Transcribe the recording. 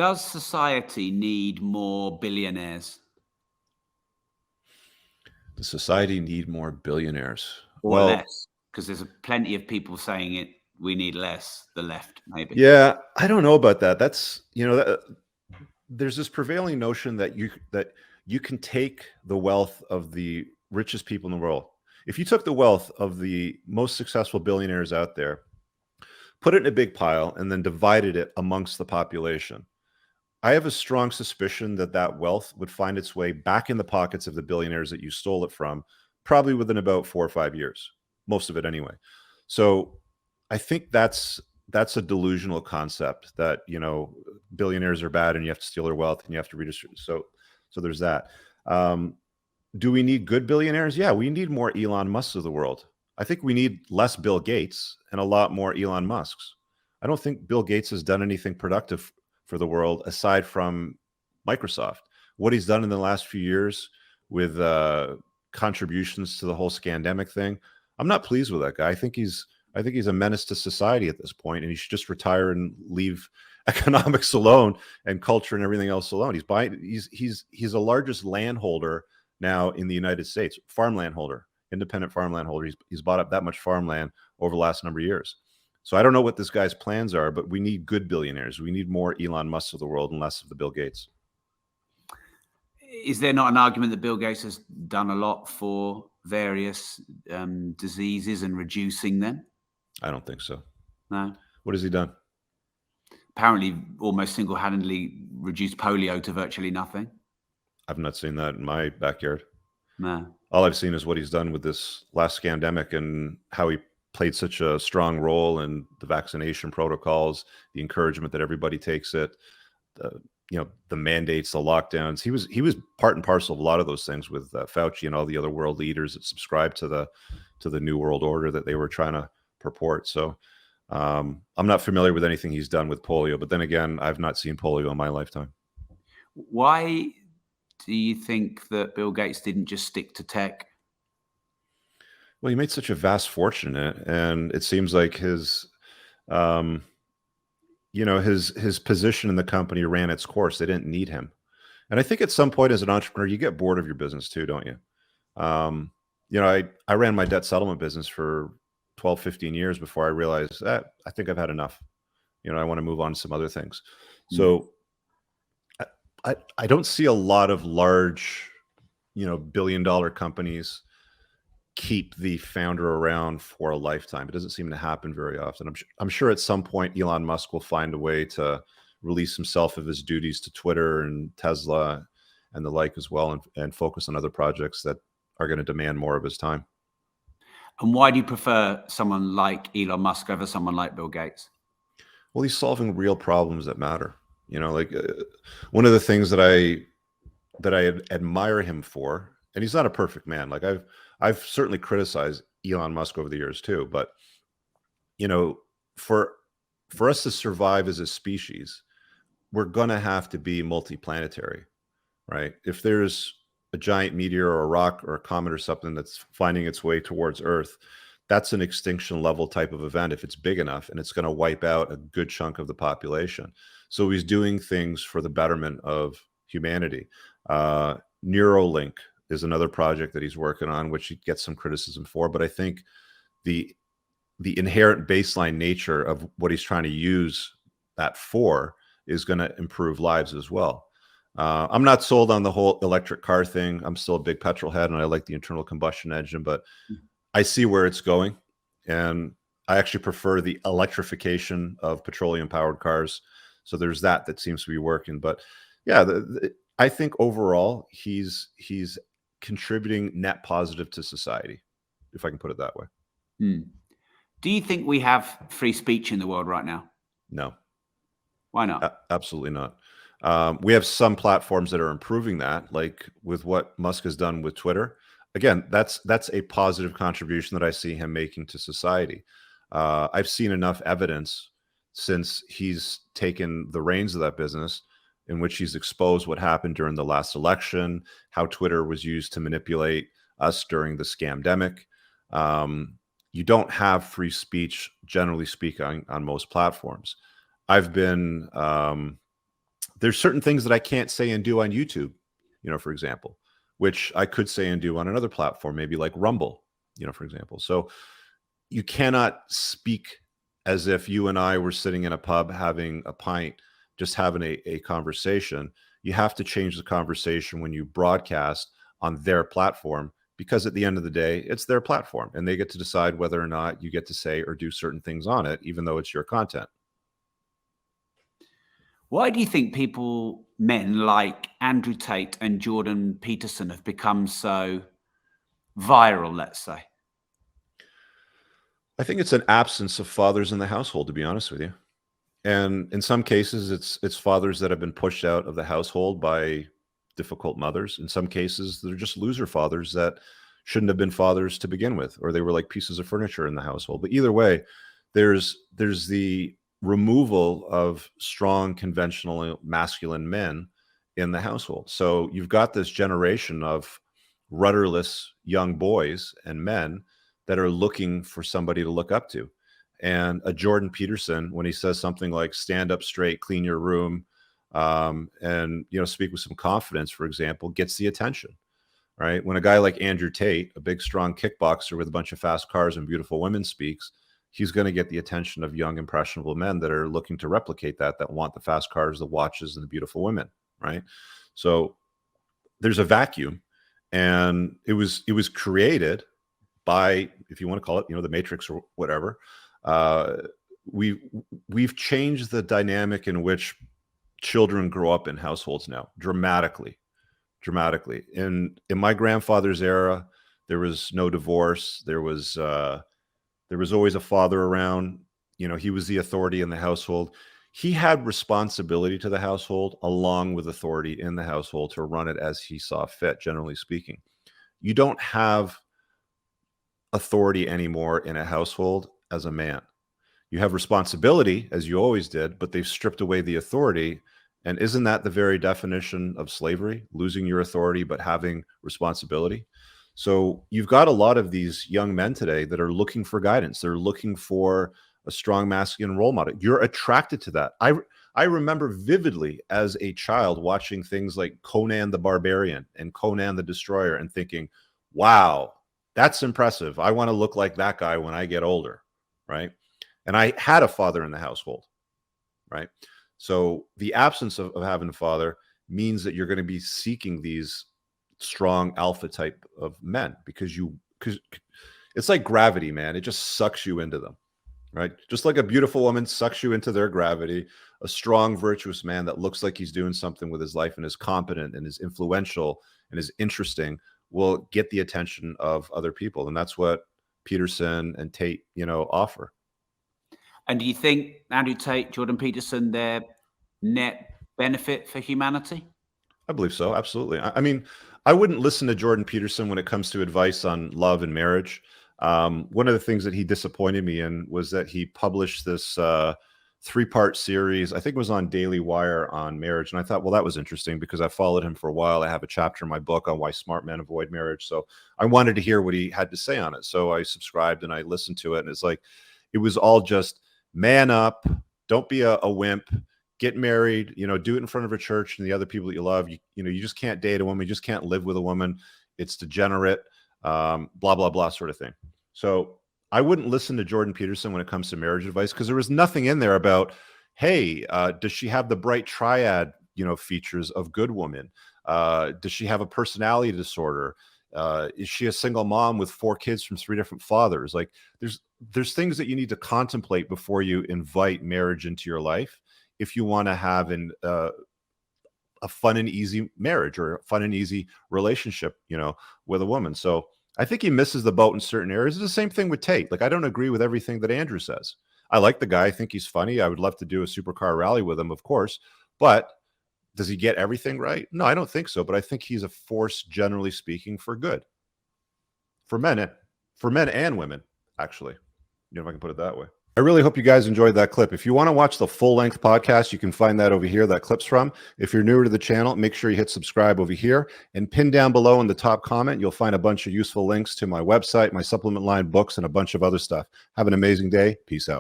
Does society need more billionaires? Does society need more billionaires? Or less? Because there's plenty of people saying it. We need less. The left, maybe. Yeah, I don't know about that. That's, there's this prevailing notion that you can take the wealth of the richest people in the world. If you took the wealth of the most successful billionaires out there, put it in a big pile, and then divided it amongst the population, I have a strong suspicion that that wealth would find its way back in the pockets of the billionaires that you stole it from, probably within about 4 or 5 years, most of it anyway. So I think that's a delusional concept that, billionaires are bad and you have to steal their wealth and you have to redistribute. So there's that. Do we need good billionaires? Yeah, we need more Elon Musks of the world. I think we need less Bill Gates and a lot more Elon Musks. I don't think Bill Gates has done anything productive for the world aside from Microsoft. What he's done in the last few years with contributions to the whole scandemic thing, I'm not pleased with that guy. I think he's a menace to society at this point, and he should just retire and leave economics alone and culture and everything else alone. He's the largest landholder now in the United States, farmland holder, independent farmland holder. He's bought up that much farmland over the last number of years. So I don't know what this guy's plans are, but we need good billionaires. We need more Elon Musk of the world and less of the Bill Gates. Is there not an argument that Bill Gates has done a lot for various diseases and reducing them? I don't think so. No. What has he done? Apparently almost single-handedly reduced polio to virtually nothing. I've not seen that in my backyard. No. All I've seen is what he's done with this last scandemic and how he played such a strong role in the vaccination protocols, the encouragement that everybody takes it, the mandates, the lockdowns. He was part and parcel of a lot of those things with Fauci and all the other world leaders that subscribed to the New World Order that they were trying to purport. So I'm not familiar with anything he's done with polio, but then again, I've not seen polio in my lifetime. Why do you think that Bill Gates didn't just stick to tech? Well, he made such a vast fortune in it, and it seems like his position in the company ran its course. They didn't need him. And I think at some point as an entrepreneur, you get bored of your business too, don't you? I ran my debt settlement business for 12, 15 years before I realized that I think I've had enough. I want to move on to some other things. So I don't see a lot of large, billion-dollar companies keep the founder around for a lifetime. It doesn't seem to happen very often. I'm sure at some point Elon Musk will find a way to release himself of his duties to Twitter and Tesla and the like as well, and focus on other projects that are going to demand more of his time. And why do you prefer someone like Elon Musk over someone like Bill Gates? Well, he's solving real problems that matter. One of the things that I admire him for, and he's not a perfect man. Like I've certainly criticized Elon Musk over the years too, but for us to survive as a species, we're going to have to be multiplanetary, right? If there's a giant meteor or a rock or a comet or something that's finding its way towards Earth, that's an extinction level type of event if it's big enough, and it's going to wipe out a good chunk of the population. So he's doing things for the betterment of humanity. Neuralink is another project that he's working on, which he gets some criticism for. But I think the inherent baseline nature of what he's trying to use that for is going to improve lives as well. I'm not sold on the whole electric car thing. I'm still a big petrol head, and I like the internal combustion engine, but I see where it's going. And I actually prefer the electrification of petroleum-powered cars. So there's that seems to be working. But yeah, I think overall he's contributing net positive to society, if I can put it that way. Do you think we have free speech in the world right now? No. Why not? Absolutely not. We have some platforms that are improving that, like with what Musk has done with Twitter. Again, that's a positive contribution that I see him making to society. I've seen enough evidence since he's taken the reins of that business, in which he's exposed what happened during the last election, how Twitter was used to manipulate us during the scamdemic. You don't have free speech, generally speaking, on most platforms. I've been There's certain things that I can't say and do on YouTube, for example, which I could say and do on another platform, maybe like Rumble, for example. So you cannot speak as if you and I were sitting in a pub having a pint, just having a conversation. You have to change the conversation when you broadcast on their platform, because at the end of the day, it's their platform and they get to decide whether or not you get to say or do certain things on it, even though it's your content. Why do you think men like Andrew Tate and Jordan Peterson have become so viral, let's say? I think it's an absence of fathers in the household, to be honest with you. And in some cases, it's fathers that have been pushed out of the household by difficult mothers. In some cases, they're just loser fathers that shouldn't have been fathers to begin with, or they were like pieces of furniture in the household. But either way, there's the removal of strong, conventional masculine men in the household. So you've got this generation of rudderless young boys and men that are looking for somebody to look up to. And a Jordan Peterson, when he says something like stand up straight, clean your room, and speak with some confidence, for example, gets the attention, right? When a guy like Andrew Tate, a big, strong kickboxer with a bunch of fast cars and beautiful women, speaks, he's going to get the attention of young, impressionable men that are looking to replicate that want the fast cars, the watches, and the beautiful women, right? So there's a vacuum, and it was created by, if you want to call it, the Matrix or whatever. We've changed the dynamic in which children grow up in households now dramatically. In my grandfather's era, there was no divorce. There was always a father around. He was the authority in the household. He had responsibility to the household along with authority in the household to run it as he saw fit, generally speaking. You don't have authority anymore in a household as a man. You have responsibility, as you always did, but they've stripped away the authority. And isn't that the very definition of slavery? Losing your authority, but having responsibility. So you've got a lot of these young men today that are looking for guidance. They're looking for a strong masculine role model. You're attracted to that. I remember vividly as a child watching things like Conan the Barbarian and Conan the Destroyer and thinking, wow, that's impressive. I want to look like that guy when I get older, right? And I had a father in the household, right? So the absence of having a father means that you're going to be seeking these strong alpha type of men because it's like gravity, man. It just sucks you into them, right? Just like a beautiful woman sucks you into their gravity, a strong, virtuous man that looks like he's doing something with his life and is competent and is influential and is interesting will get the attention of other people. And that's what Peterson and Tate, offer. And do you think Andrew Tate, Jordan Peterson, their net benefit for humanity? I believe so. Absolutely. I mean, I wouldn't listen to Jordan Peterson when it comes to advice on love and marriage. One of the things that he disappointed me in was that he published this 3-part series. I think it was on Daily Wire on marriage. And I thought, well, that was interesting because I followed him for a while. I have a chapter in my book on why smart men avoid marriage. So I wanted to hear what he had to say on it. So I subscribed and I listened to it. And it's like, it was all just man up, don't be a wimp, get married, do it in front of a church and the other people that you love. You just can't date a woman. You just can't live with a woman. It's degenerate, blah, blah, blah sort of thing. So I wouldn't listen to Jordan Peterson when it comes to marriage advice because there was nothing in there about, hey, does she have the bright triad, features of good woman? Does she have a personality disorder? Is she a single mom with 4 kids from 3 different fathers? Like there's things that you need to contemplate before you invite marriage into your life if you want to have a fun and easy marriage or a fun and easy relationship, with a woman. So I think he misses the boat in certain areas. It's the same thing with Tate. Like, I don't agree with everything that Andrew says. I like the guy. I think he's funny. I would love to do a supercar rally with him, of course. But does he get everything right? No, I don't think so. But I think he's a force, generally speaking, for good. For men and women, actually. If I can put it that way. I really hope you guys enjoyed that clip. If you want to watch the full-length podcast, you can find that over here, that clip's from. If you're newer to the channel, make sure you hit subscribe over here. And pin down below in the top comment, you'll find a bunch of useful links to my website, my supplement line, books, and a bunch of other stuff. Have an amazing day. Peace out.